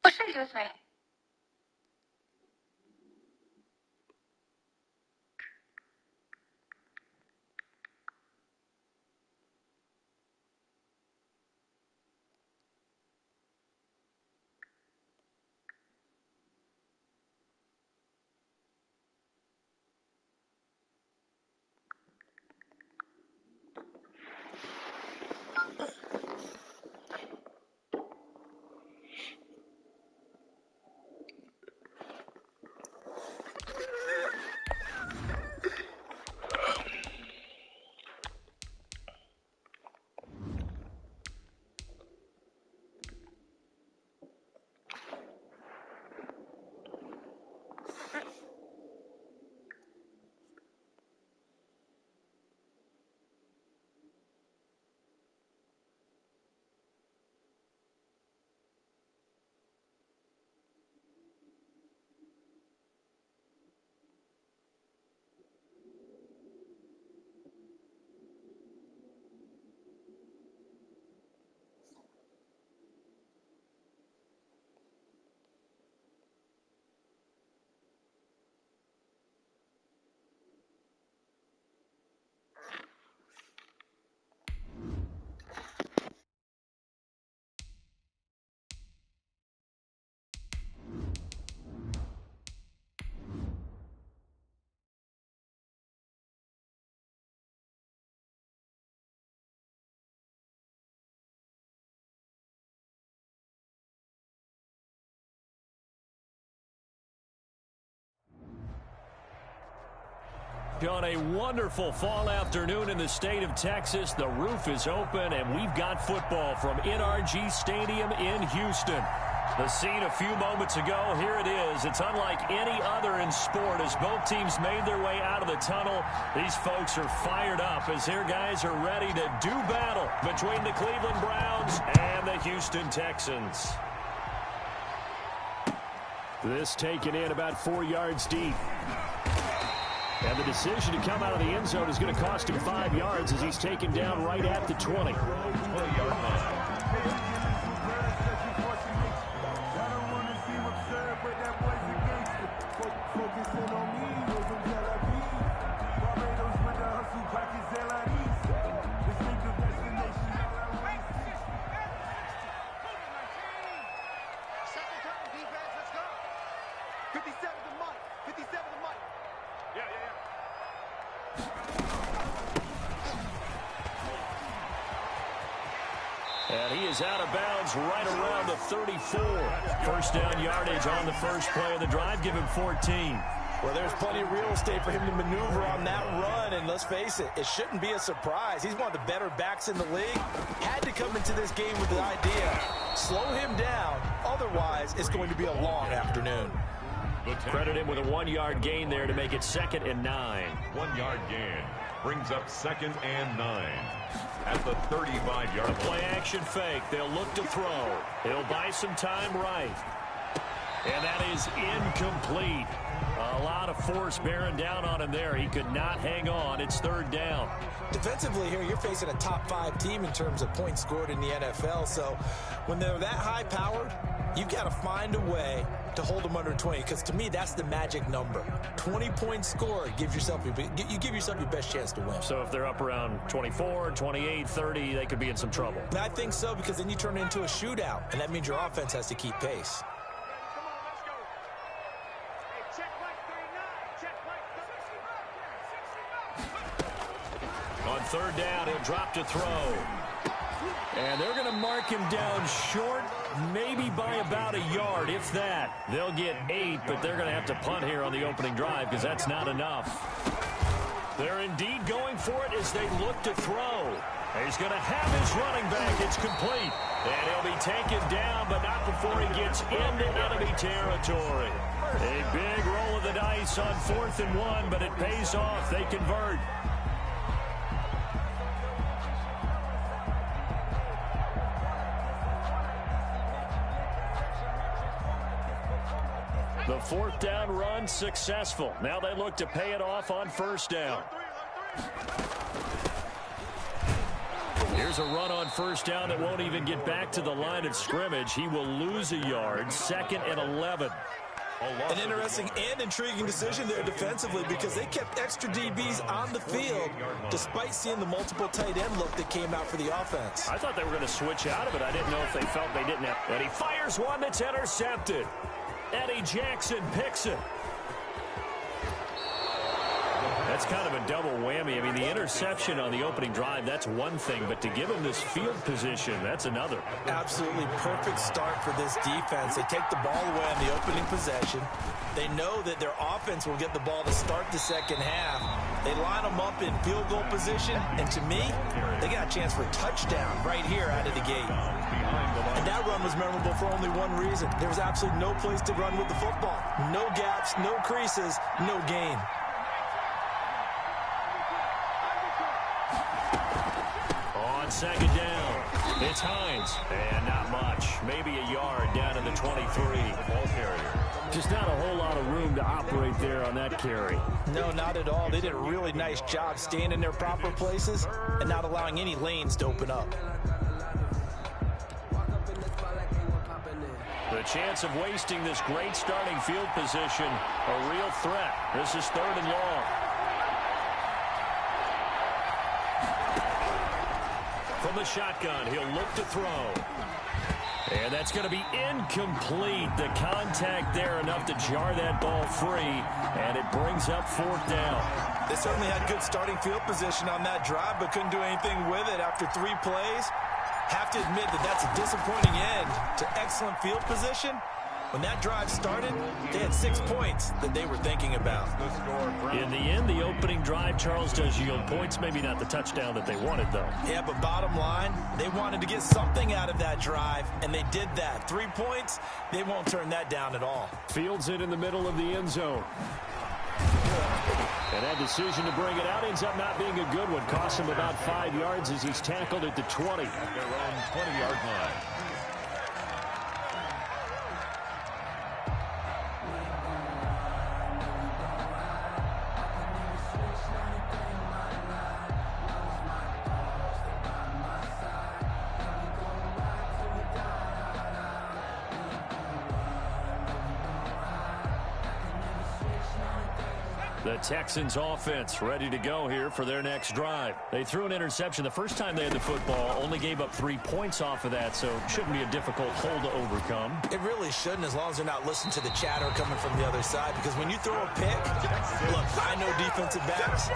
What should I do with me? On a wonderful fall afternoon in the state of Texas, the roof is open, and we've got football from NRG Stadium in Houston. The scene a few moments ago, here it is. It's unlike any other in sport as both teams made their way out of the tunnel. These folks are fired up as their guys are ready to do battle between the Cleveland Browns and the Houston Texans. This taken in about 4 yards deep. And the decision to come out of the end zone is going to cost him 5 yards as he's taken down right at the 20. And he is out of bounds right around the 34. First down yardage on the first play of the drive. Give him 14. Well, there's plenty of real estate for him to maneuver on that run. And let's face it, it shouldn't be a surprise. He's one of the better backs in the league. Had to come into this game with the idea, slow him down. Otherwise, it's going to be a long afternoon. Credit him with a 1-yard gain there to make it 2nd and 9. 1-yard gain brings up 2nd and 9 at the 35-yard line. Play action fake. They'll look to throw. He'll buy some time right. And that is incomplete. A lot of force bearing down on him there. He could not hang on. It's 3rd down. Defensively here, you're facing a top 5 team in terms of points scored in the NFL. So when they're that high powered, you've got to find a way to hold them under 20, because to me that's the magic number. 20 points scored, you give yourself your best chance to win. So if they're up around 24, 28, 30, they could be in some trouble. I think so, because then you turn it into a shootout, and that means your offense has to keep pace. Come on, let's go. Hey, check right 39. On third down, he'll drop to throw. And they're going to mark him down short, maybe by about a yard, if that. They'll get 8, but they're going to have to punt here on the opening drive because that's not enough. They're indeed going for it as they look to throw. He's going to have his running back. It's complete. And he'll be taken down, but not before he gets into enemy territory. A big roll of the dice on 4th and 1, but it pays off. They convert. The 4th down run successful. Now they look to pay it off on 1st down. Here's a run on 1st down that won't even get back to the line of scrimmage. He will lose a yard. 2nd and 11. An interesting and intriguing decision there defensively because they kept extra DBs on the field despite seeing the multiple tight end look that came out for the offense. I thought they were going to switch out of it. I didn't know if they felt they didn't have. And he fires one that's intercepted. Eddie Jackson picks it. That's kind of a double whammy. I mean, the interception on the opening drive, that's one thing, but to give him this field position, that's another. Absolutely perfect start for this defense. They take the ball away on the opening possession. They know that their offense will get the ball to start the second half. They line them up in field goal position, and to me, they got a chance for a touchdown right here out of the gate. And that run was memorable for only one reason. There was absolutely no place to run with the football. No gaps, no creases, no gain. On 2nd down, it's Hines. And not much. Maybe a yard down to the 23. Ball carrier. Just not a whole lot of room to operate there on that carry. No, not at all. They did a really nice job staying in their proper places and not allowing any lanes to open up. The chance of wasting this great starting field position, a real threat. This is 3rd and long. From the shotgun, he'll look to throw. And that's going to be incomplete. The contact there enough to jar that ball free, and it brings up 4th down. They certainly had good starting field position on that drive, but couldn't do anything with it after 3 plays. Have to admit that that's a disappointing end to excellent field position. When that drive started, they had 6 points that they were thinking about. In the end, the opening drive, Charles, does yield points. Maybe not the touchdown that they wanted, though. Yeah, but bottom line, they wanted to get something out of that drive, and they did that. 3 points, they won't turn that down at all. Fields it in the middle of the end zone. And that decision to bring it out ends up not being a good one. Costs him about 5 yards as he's tackled at the 20. At their own 20-yard line. The Texans offense ready to go here for their next drive. They threw an interception the first time they had the football, only gave up 3 points off of that, so it shouldn't be a difficult hole to overcome. It really shouldn't, as long as they're not listening to the chatter coming from the other side, because when you throw a pick, look, I know defensive backs,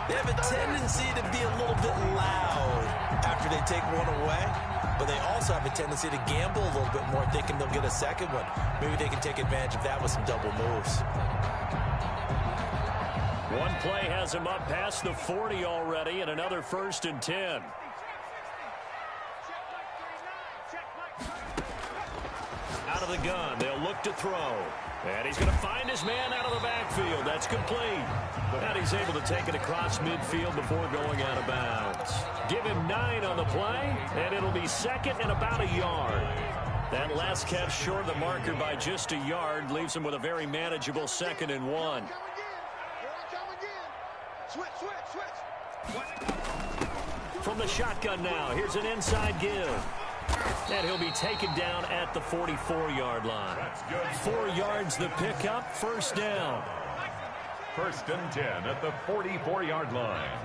they have a tendency to be a little bit loud after they take one away, but they also have a tendency to gamble a little bit more, thinking they'll get a second one. Maybe they can take advantage of that with some double moves. One play has him up past the 40 already, and another 1st and 10. Out of the gun, they'll look to throw. And he's going to find his man out of the backfield. That's complete. And he's able to take it across midfield before going out of bounds. Give him 9 on the play, and it'll be 2nd and about a yard. That last catch short of the marker by just a yard leaves him with a very manageable 2nd and 1. From the shotgun now, here's an inside give. And he'll be taken down at the 44-yard line. 4 yards the pickup, 1st down. 1st and 10 at the 44-yard line.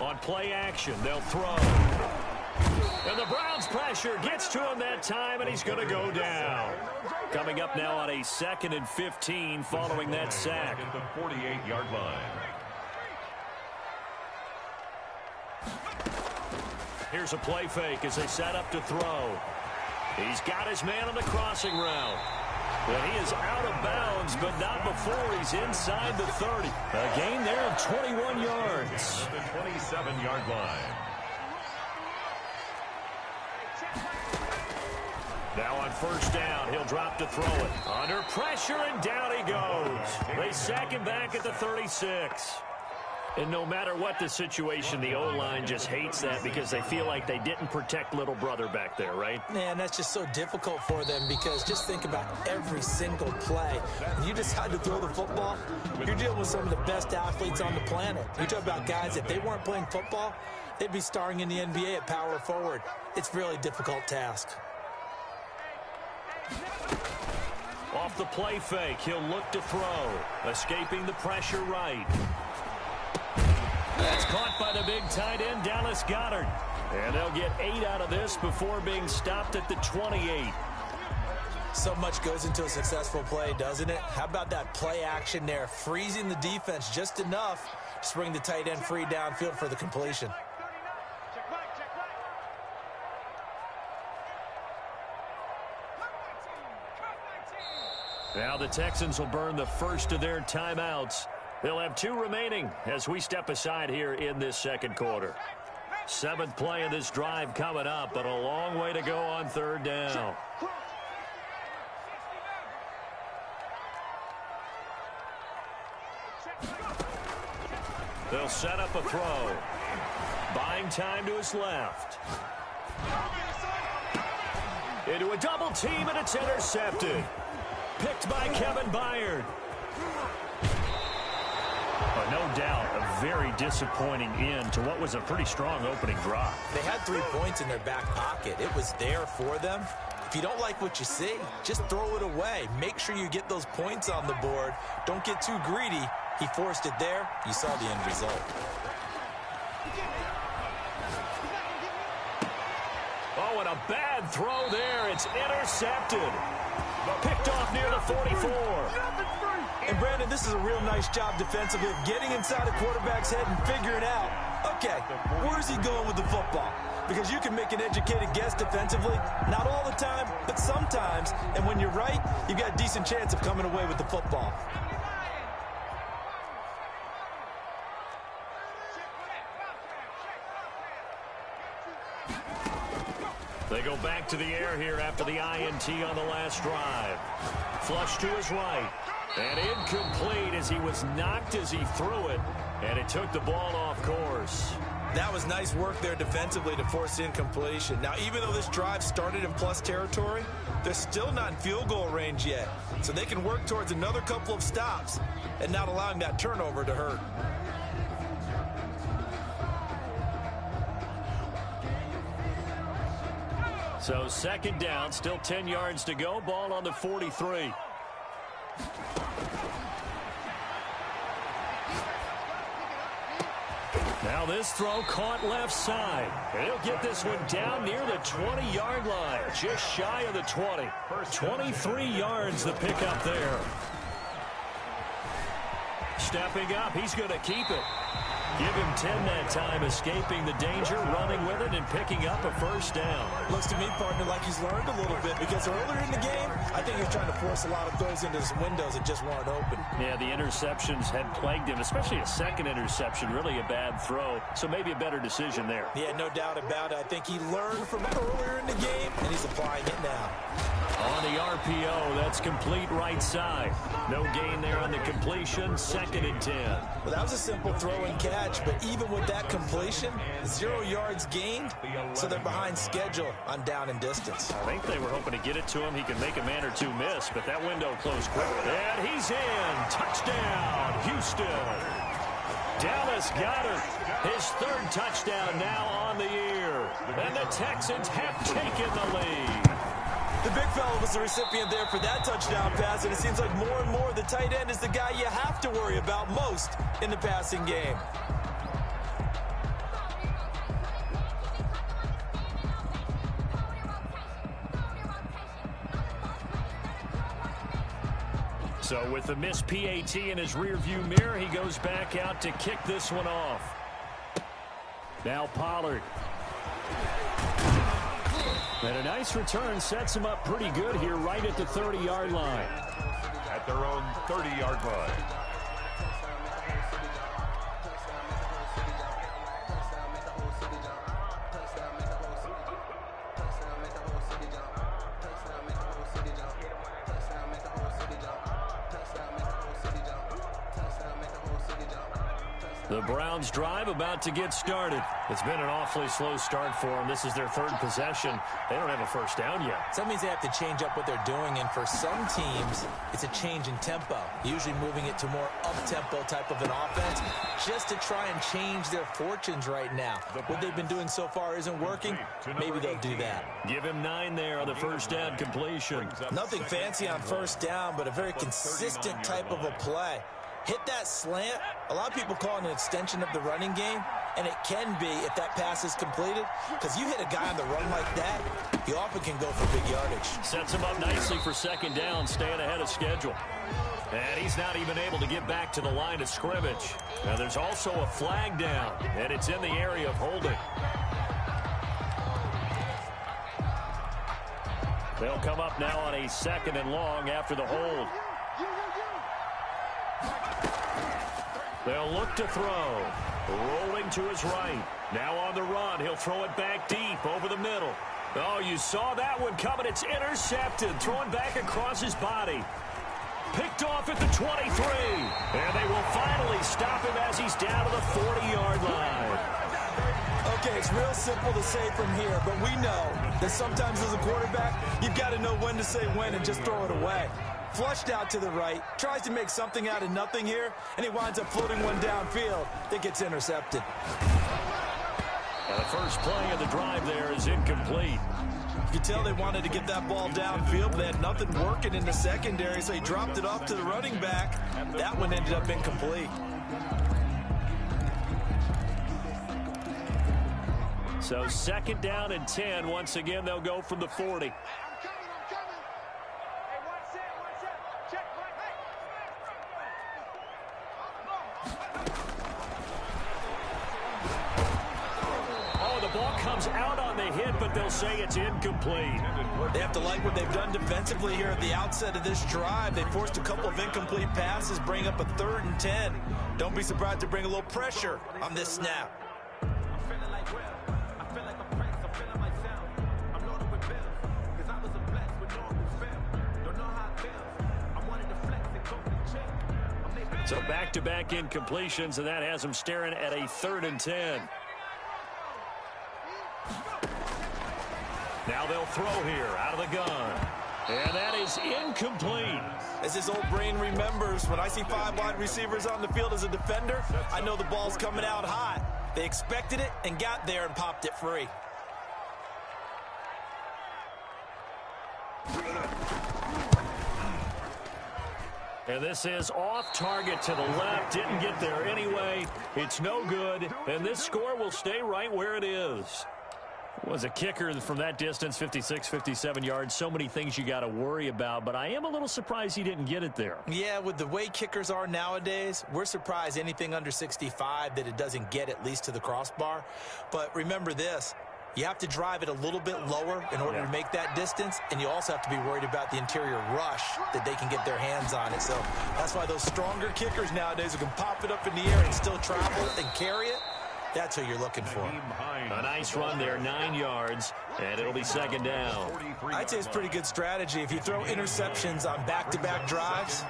On play action, they'll throw. And the Browns pressure gets to him that time, and he's going to go down. Coming up now on a 2nd and 15 following that sack. At the 48-yard line. Here's a play fake as they set up to throw. He's got his man on the crossing route. Well, he is out of bounds, but not before he's inside the 30. A gain there of 21 yards. At the 27-yard line. Now on first down, he'll drop to throw it. Under pressure, and down he goes. They sack him back at the 36. And no matter what the situation, the O-line just hates that because they feel like they didn't protect little brother back there, right? Man, that's just so difficult for them because just think about every single play. When you decide to throw the football, you're dealing with some of the best athletes on the planet. You talk about guys, if they weren't playing football, they'd be starring in the NBA at power forward. It's a really difficult task. Off the play fake, he'll look to throw. Escaping the pressure right. That's caught by the big tight end, Dallas Goedert. And they'll get 8 out of this before being stopped at the 28. So much goes into a successful play, doesn't it? How about that play action there, freezing the defense just enough to bring the tight end free downfield for the completion. Now the Texans will burn the first of their timeouts. They'll have 2 remaining as we step aside here in this second quarter. 7th play of this drive coming up, but a long way to go on third down. They'll set up a throw. Buying time to his left. Into a double team, and it's intercepted. Picked by Kevin Byard. No doubt a very disappointing end to what was a pretty strong opening drive. They had 3 points in their back pocket. It was there for them. If you don't like what you see, just throw it away. Make sure you get those points on the board. Don't get too greedy. He forced it there. You saw the end result. Oh, and a bad throw there. It's intercepted. Picked off near the 44. And, Brandon, this is a real nice job defensively of getting inside a quarterback's head and figuring out, okay, where's he going with the football? Because you can make an educated guess defensively, not all the time, but sometimes. And when you're right, you've got a decent chance of coming away with the football. They go back to the air here after the INT on the last drive. Flush to his right. And incomplete as he was knocked as he threw it. And it took the ball off course. That was nice work there defensively to force incompletion. Now, even though this drive started in plus territory, they're still not in field goal range yet. So they can work towards another couple of stops and not allowing that turnover to hurt. So second down, still 10 yards to go. Ball on the 43. Now this throw caught left side. And he'll get this one down near the 20-yard line. Just shy of the 20. 23 yards the pickup there. Stepping up, he's going to keep it. Give him 10 that time, escaping the danger, running with it, and picking up a first down. Looks to me, partner, like he's learned a little bit because earlier in the game, I think he was trying to force a lot of throws into his windows that just weren't open. Yeah, the interceptions had plagued him, especially a second interception, really a bad throw. So maybe a better decision there. Yeah, no doubt about it. I think he learned from earlier in the game, and he's applying it now. On the RPO, that's complete right side. No gain there on the completion, 2nd and 10. Well, that was a simple throw and catch, but even with that completion, 0 yards gained, so they're behind schedule on down and distance. I think they were hoping to get it to him. He can make a man or two miss, but that window closed quickly. And he's in. Touchdown, Houston. Dallas Goedert, his 3rd touchdown now on the year. And the Texans have taken the lead. The big fella was the recipient there for that touchdown pass, and it seems like more and more the tight end is the guy you have to worry about most in the passing game. So with the missed PAT in his rearview mirror, he goes back out to kick this one off. Now Pollard. And a nice return sets him up pretty good here right at the 30-yard line. At their own 30-yard line. The Browns drive about to get started. It's been an awfully slow start for them. This is their third possession. They don't have a first down yet. So that means they have to change up what they're doing, and for some teams, it's a change in tempo, usually moving it to more up-tempo type of an offense just to try and change their fortunes right now. What they've been doing so far isn't working. Maybe they'll do that. Give him 9 there on the first down completion. Nothing fancy on first down, but a very consistent type of a play. Hit that slant. A lot of people call it an extension of the running game, and it can be if that pass is completed, because you hit a guy on the run like that, he often can go for big yardage. Sets him up nicely for second down, staying ahead of schedule. And he's not even able to get back to the line of scrimmage. Now there's also a flag down, and it's in the area of holding. They'll come up now on a 2nd and long after the hold. They'll look to throw. Rolling to his right. Now on the run. He'll throw it back deep over the middle. Oh, you saw that one coming. It's intercepted. Throwing back across his body. Picked off at the 23. And they will finally stop him as he's down to the 40-yard line. Okay, it's real simple to say from here, but we know that sometimes as a quarterback, you've got to know when to say when and just throw it away. Flushed out to the right, tries to make something out of nothing here, and he winds up floating one downfield that gets intercepted. And the first play of the drive there is incomplete. You could tell they wanted to get that ball downfield, but they had nothing working in the secondary, so he dropped it off to the running back. That one ended up incomplete. So 2nd down and 10. Once again, they'll go from the 40. Ball comes out on the hit, but they'll say it's incomplete. They have to like what they've done defensively here at the outset of this drive. They forced a couple of incomplete passes, bring up a 3rd and 10. Don't be surprised to bring a little pressure on this snap. So back-to-back incompletions, and that has them staring at a 3rd and 10. Now they'll throw here out of the gun. And that is incomplete. As his old brain remembers, when I see 5 wide receivers on the field as a defender, I know the ball's coming out hot. They expected it and got there and popped it free. And this is off target to the left. Didn't get there anyway. It's no good. And this score will stay right where it is. Was a kicker from that distance, 56, 57 yards. So many things you got to worry about, but I am a little surprised he didn't get it there. Yeah, with the way kickers are nowadays, we're surprised anything under 65 that it doesn't get at least to the crossbar. But remember this, you have to drive it a little bit lower in order to make that distance, and you also have to be worried about the interior rush that they can get their hands on it. So that's why those stronger kickers nowadays who can pop it up in the air and still travel and carry it, that's who you're looking for. A nice run there, 9 yards, and it'll be 2nd down. I'd say it's pretty good strategy. If you throw interceptions on back-to-back drives,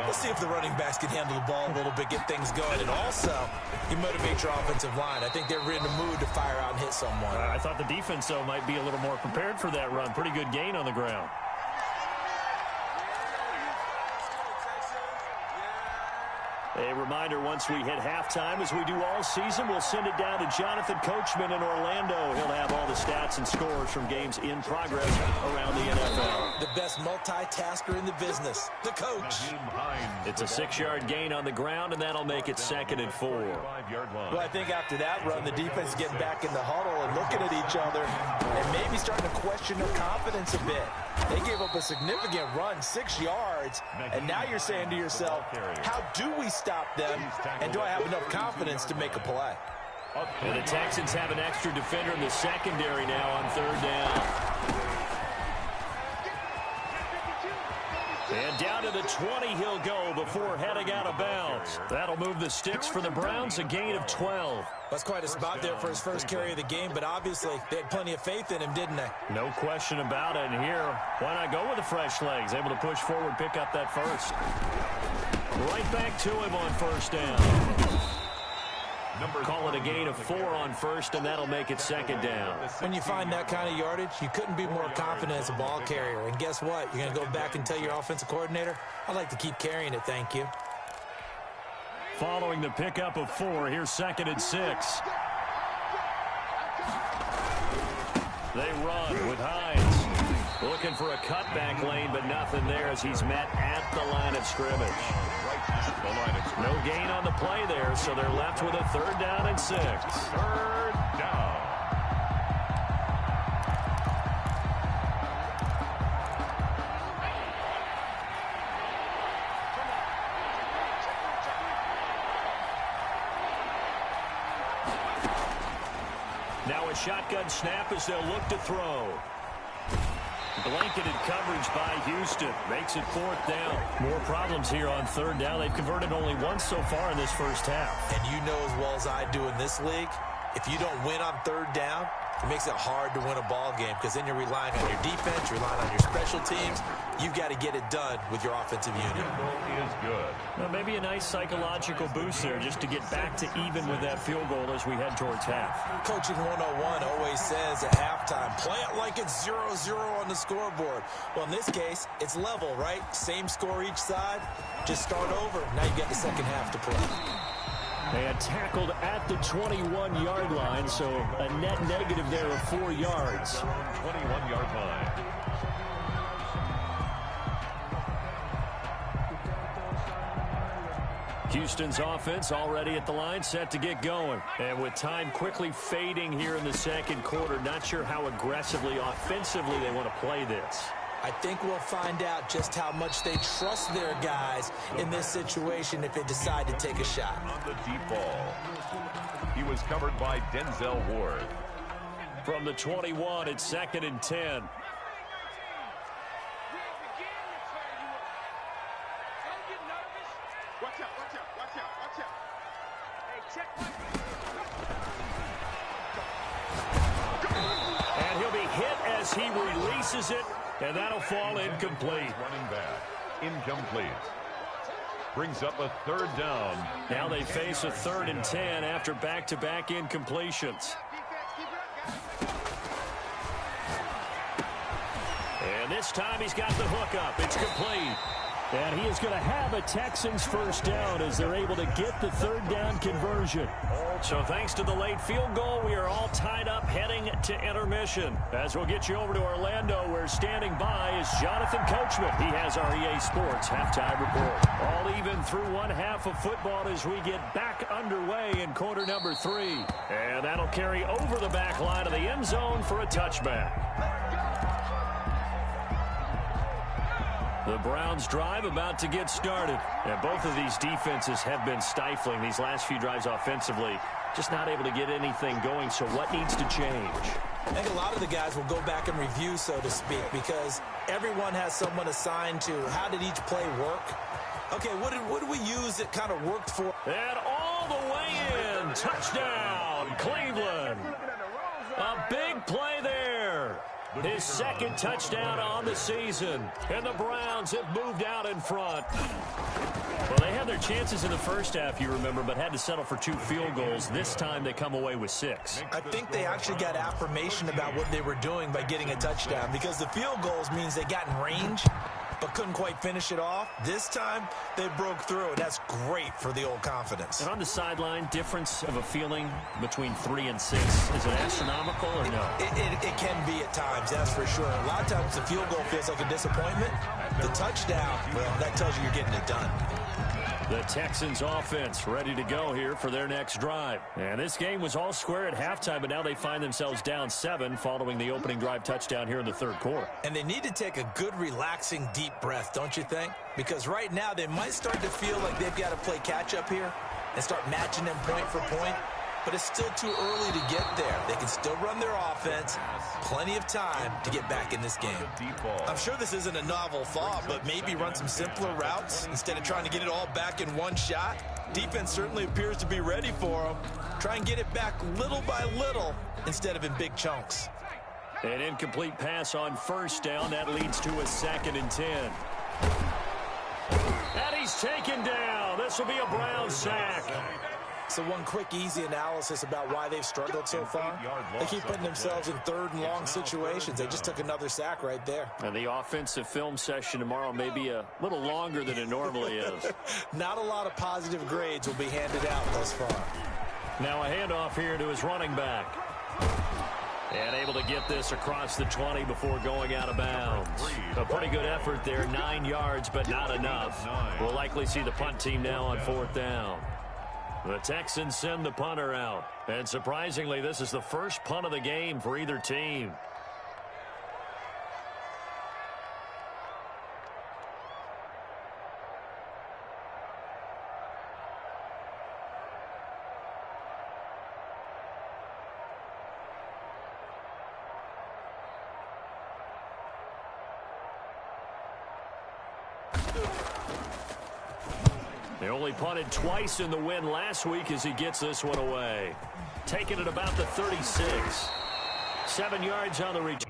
let's see if the running backs can handle the ball a little bit, get things going, and also you motivate your offensive line. I think they're in the mood to fire out and hit someone. I thought the defense, though, might be a little more prepared for that run. Pretty good gain on the ground. A reminder, once we hit halftime, as we do all season, we'll send it down to Jonathan Coachman in Orlando. He'll have all the stats and scores from games in progress around the NFL. The best multitasker in the business, the coach. It's a 6-yard gain on the ground, and that'll make it 2nd and 4. Well, I think after that run, the defense is getting back in the huddle and looking at each other and maybe starting to question their confidence a bit. They gave up a significant run, 6 yards, and now you're saying to yourself, how do we stop them, and do I have enough confidence to make a play? And the Texans have an extra defender in the secondary now on third down. And down to the 20 he'll go before heading out of bounds. That'll move the sticks for the Browns, a gain of 12. That's quite a spot there for his first carry of the game, but obviously they had plenty of faith in him, didn't they? No question about it. And here, why not go with the fresh legs? Able to push forward, pick up that first. Right back to him on first down. Call it a gain of 4 on first, and that'll make it second down. When you find that kind of yardage, you couldn't be more confident as a ball carrier. And guess what? You're going to go back and tell your offensive coordinator, I'd like to keep carrying it, thank you. Following the pickup of 4, here's second and 6. They run with Hines. Looking for a cutback lane, but nothing there as he's met at the line of scrimmage. No gain on the play there, so they're left with a third down and 6. Third down. Now a shotgun snap as they'll look to throw. Blanketed coverage by Houston. Makes it fourth down. More problems here on third down. They've converted only once so far in this first half. And you know as well as I do in this league, if you don't win on third down, it makes it hard to win a ball game because then you're relying on your defense, you're relying on your special teams. You've got to get it done with your offensive unit. Is good. Well, maybe a nice psychological boost there just to get back to even with that field goal as we head towards half. Coaching 101 always says at halftime, play it like it's 0-0 on the scoreboard. Well, in this case, it's level, right? Same score each side. Just start over. Now you got the second half to play. And tackled at the 21-yard line, so a net negative there of 4 yards. 21-yard line. Houston's offense already at the line, set to get going. And with time quickly fading here in the second quarter, not sure how aggressively, offensively they want to play this. I think we'll find out just how much they trust their guys in this situation if they decide to take a shot. On the deep ball. He was covered by Denzel Ward. From the 21, it's second and 10. And he'll be hit as he releases it, and that'll fall incomplete. Running back. Incomplete. Brings up a third down. Now they face a third and 10 after back-to-back incompletions. And this time he's got the hook up. It's complete. And he is going to have a Texans first down as they're able to get the third down conversion. So thanks to the late field goal, we are all tied up heading to intermission. As we'll get you over to Orlando, where standing by is Jonathan Coachman. He has our EA Sports halftime report. All even through one half of football as we get back underway in quarter number 3. And that'll carry over the back line of the end zone for a touchback. The Browns drive about to get started. And both of these defenses have been stifling these last few drives offensively. Just not able to get anything going, so what needs to change? I think a lot of the guys will go back and review, so to speak, because everyone has someone assigned to how did each play work. Okay, what did we use that kind of worked for? And all the way in. Touchdown, Cleveland. A big play there. His second touchdown on the season. And the Browns have moved out in front. Well, they had their chances in the first half, you remember, but had to settle for 2 field goals. This time they come away with 6. I think they actually got affirmation about what they were doing by getting a touchdown, because the field goals means they got in range but couldn't quite finish it off. This time, they broke through, and that's great for the old confidence. And on the sideline, difference of a feeling between 3 and 6, is it astronomical or no? It can be at times, that's for sure. A lot of times the field goal feels like a disappointment. The touchdown, well, that tells you you're getting it done. The Texans offense ready to go here for their next drive. And this game was all square at halftime, but now they find themselves down 7 following the opening drive touchdown here in the third quarter. And they need to take a good, relaxing, deep breath, don't you think? Because right now they might start to feel like they've got to play catch-up here and start matching them point for point. but it's still too early to get there. They can still run their offense. Plenty of time to get back in this game. I'm sure this isn't a novel thought, but maybe run some simpler routes instead of trying to get it all back in one shot. Defense certainly appears to be ready for them. Try and get it back little by little instead of in big chunks. An incomplete pass on first down. That leads to a 2nd and 10. And he's taken down. This will be a Brown sack. So one quick, easy analysis about why they've struggled so far. They keep putting themselves in 3rd and long situations. They just took another sack right there. And the offensive film session tomorrow may be a little longer than it normally is. Not a lot of positive grades will be handed out thus far. Now a handoff here to his running back. And able to get this across the 20 before going out of bounds. A pretty good effort there, 9 yards, but not enough. We'll likely see the punt team now on 4th down. The Texans send the punter out. And surprisingly, this is the first punt of the game for either team. They only punted twice in the win last week as he gets this one away. Taking it about the 36. 7 yards on the return.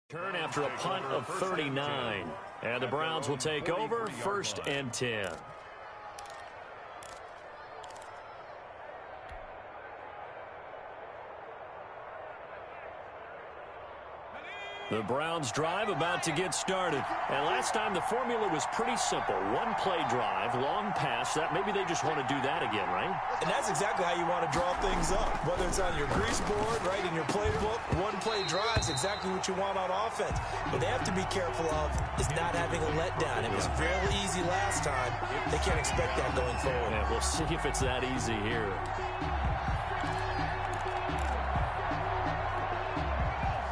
Turn after a punt of 39. And the Browns will take over 1st and 10. The Browns drive about to get started. And last time the formula was pretty simple. 1-play drive, long pass. That maybe they just want to do that again, right? And that's exactly how you want to draw things up. Whether it's on your grease board, right, in your playbook, 1-play drive is exactly what you want on offense. What they have to be careful of is not having a letdown. It was fairly easy last time. They can't expect that going forward. Yeah, we'll see if it's that easy here.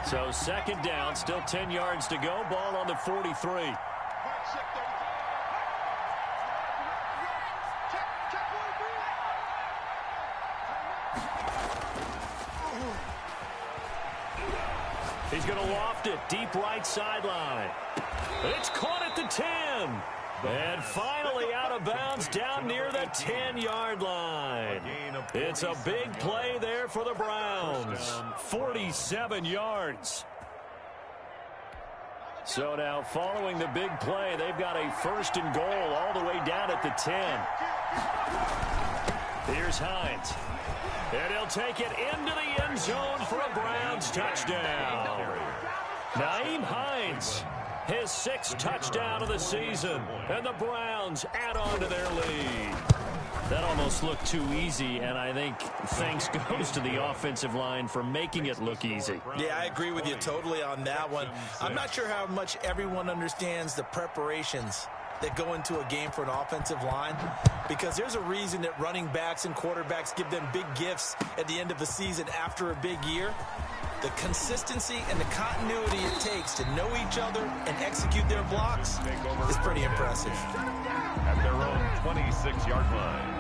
So 2nd down, still 10 yards to go. Ball on the 43. He's going to loft it deep right sideline. It's caught at the 10. And finally out of bounds down near the 10-yard line. It's a big play there for the Browns. 47 yards. So now following the big play, they've got a 1st and goal all the way down at the 10. Here's Hines. And he'll take it into the end zone for a Browns touchdown. Nyheim Hines. His 6th touchdown of the season. And the Browns add on to their lead. That almost looked too easy, and I think thanks goes to the offensive line for making it look easy. Yeah, I agree with you totally on that one. I'm not sure how much everyone understands the preparations that go into a game for an offensive line, because there's a reason that running backs and quarterbacks give them big gifts at the end of the season after a big year. The consistency and the continuity it takes to know each other and execute their blocks is pretty impressive. At their own 26-yard line.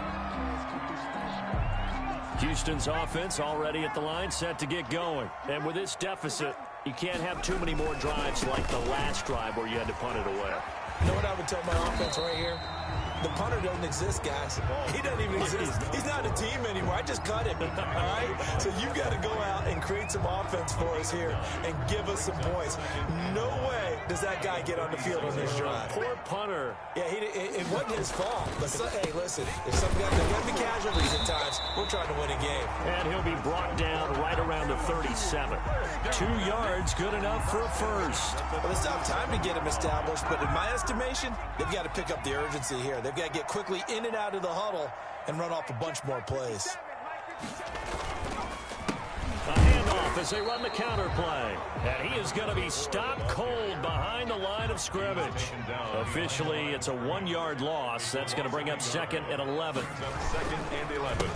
Houston's offense already at the line, set to get going. And with this deficit, You can't have too many more drives like the last drive where you had to punt it away. You know what I would tell my offense right here? The punter doesn't exist, guys. He doesn't even exist. He's not a team anymore. I just cut him, all right? So you've got to go out and create some offense for us here and give us some points. No way does that guy get on the field on this drive. Poor punter. Yeah, it wasn't his fault. But, hey, listen, if some guys are going to be casualties at times, we're trying to win a game. And he'll be brought down right around the 37. 2 yards, good enough for a first. Well, it's not time to get him established, but in my estimation, they've got to pick up the urgency here. They've got to get quickly in and out of the huddle and run off a bunch more plays. A handoff as they run the counter play. And he is going to be stopped cold behind the line of scrimmage. Officially, it's a 1-yard loss. That's going to bring up 2nd and 11. Second and 11.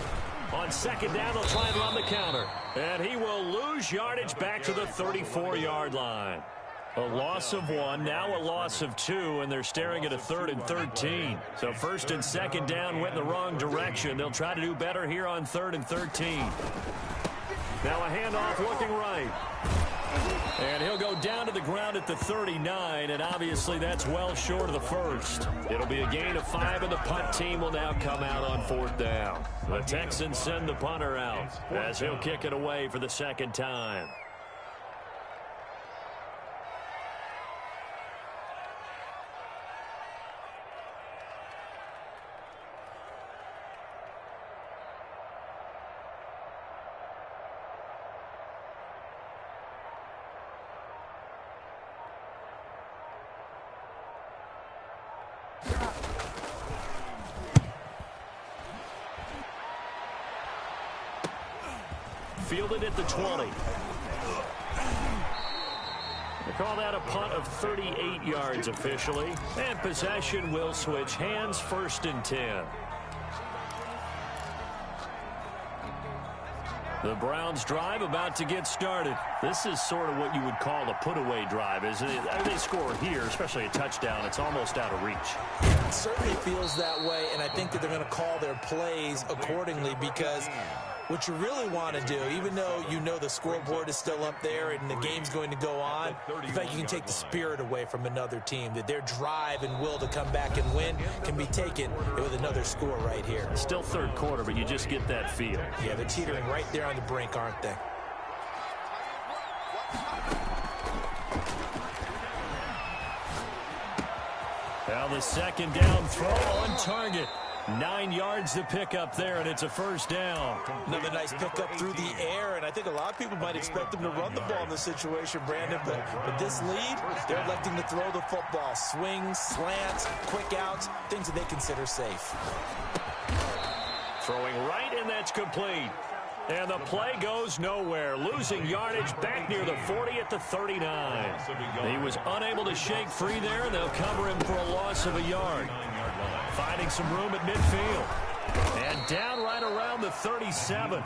On 2nd down, they'll try and run the counter. And he will lose yardage back to the 34-yard line. A loss of 1, now a loss of 2, and they're staring at a 3rd and 13. So 1st and 2nd down went in the wrong direction. They'll try to do better here on 3rd and 13. Now a handoff looking right. And he'll go down to the ground at the 39, and obviously that's well short of the first. It'll be a gain of 5, and the punt team will now come out on 4th down. The Texans send the punter out as he'll kick it away for the 2nd time. Fielded at the 20. They call that a punt of 38 yards officially. And possession will switch hands, 1st and 10. The Browns drive about to get started. This is sort of what you would call a put-away drive, isn't it? I mean, they score here, especially a touchdown. It's almost out of reach. It certainly feels that way, and I think that they're going to call their plays accordingly because what you really want to do, even though you know the scoreboard is still up there and the game's going to go on, in fact, you can take the spirit away from another team, that their drive and will to come back and win can be taken with another score right here. Still 3rd quarter, but you just get that feel. Yeah, they're teetering right there on the brink, aren't they? Now the 2nd down throw on target. 9 yards to pick up there, and it's a 1st down. Another nice pickup through the air, and I think a lot of people might expect them to run the ball in this situation, Brandon, but with this lead, they're electing to throw the football. Swings, slants, quick outs, things that they consider safe. Throwing right, and that's complete. And the play goes nowhere, losing yardage back near the 40 at the 39. He was unable to shake free there, and they'll cover him for a loss of a yard. Finding some room at midfield. And down right around the 37.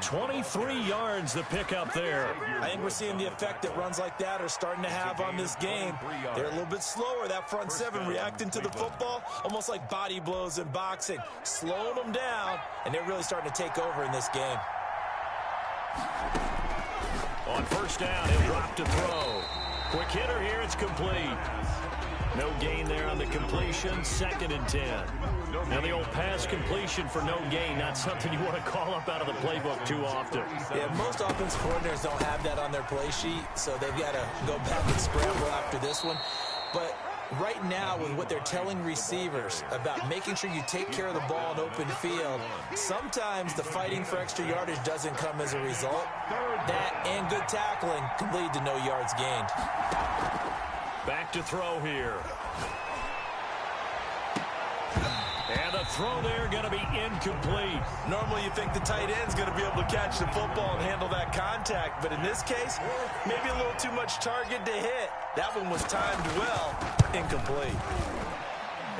23 yards to pick up there. I think we're seeing the effect that runs like that are starting to have on this game. They're a little bit slower, that front 7, reacting to the football, almost like body blows in boxing, slowing them down, and they're really starting to take over in this game. On 1st down, he'll drop to throw. Quick hitter here, it's complete. No gain there on the completion, 2nd and 10. Now the old pass completion for no gain, not something you want to call up out of the playbook too often. Yeah, most offense coordinators don't have that on their play sheet, so they've got to go back and scramble after this one. But right now, with what they're telling receivers about making sure you take care of the ball in open field, sometimes the fighting for extra yardage doesn't come as a result. That and good tackling can lead to no yards gained. Back to throw here. And the throw there going to be incomplete. Normally you think the tight end's going to be able to catch the football and handle that contact, but in this case, maybe a little too much target to hit. That one was timed well. Incomplete.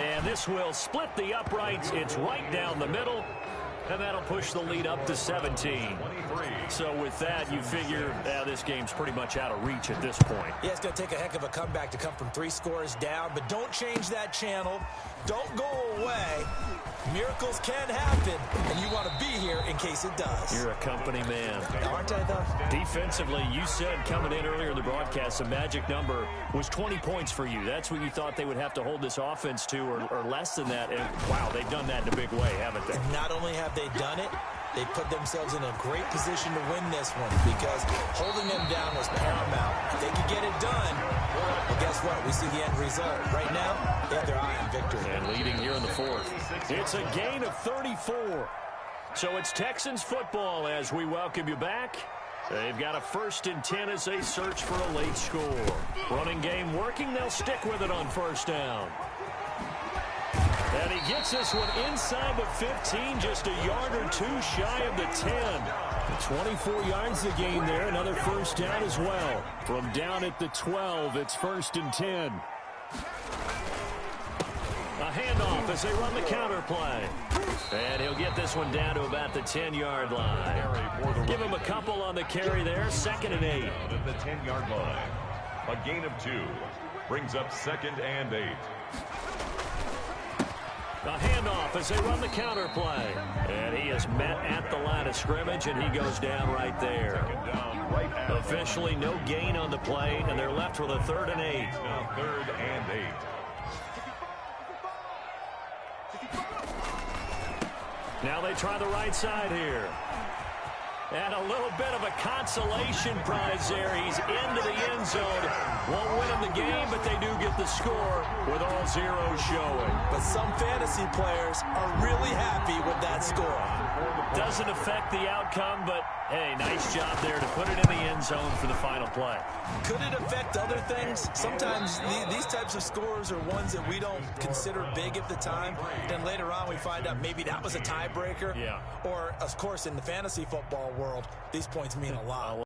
And this will split the uprights. It's right down the middle. And that'll push the lead up to 17. So with that, you figure this game's pretty much out of reach at this point. Yeah, it's going to take a heck of a comeback to come from 3 scores down, but don't change that channel. Don't go away. Miracles can happen, and you want to be here in case it does. You're a company man. Aren't I, though? Defensively, you said coming in earlier in the broadcast, the magic number was 20 points for you. That's what you thought they would have to hold this offense to, or less than that. And, wow, they've done that in a big way, haven't they? And not only have they done it, they put themselves in a great position to win this one because holding them down was paramount. If they could get it done, well, guess what? We see the end result. Right now, they have their eye on victory. And leading here in the 4th. It's a gain of 34. So it's Texans football as we welcome you back. They've got a 1st and 10 as they search for a late score. Running game working. They'll stick with it on 1st down. And he gets this one inside the 15, just a yard or 2 shy of the 10. 24 yards the gain there, another 1st down as well. From down at the 12, it's 1st and 10. A handoff as they run the counter play. And he'll get this one down to about the 10-yard line. Give him a couple on the carry there, 2nd and 8. At the 10-yard line. A gain of 2 brings up 2nd and 8. A handoff as they run the counter play. And he is met at the line of scrimmage, and he goes down right there. Officially no gain on the play, and they're left with a 3rd and 8. Now 3rd and 8. Now they try the right side here. And a little bit of a consolation prize there. He's into the end zone. Won't win him the game, but they do get the score with all zeros showing. But some fantasy players are really happy with that score. Doesn't affect the outcome, but, hey, nice job there to put it in the end zone for the final play. Could it affect other things? Sometimes these types of scores are ones that we don't consider big at the time. Then later on we find out maybe that was a tiebreaker. Yeah. Or, of course, in the fantasy football world, these points mean a lot.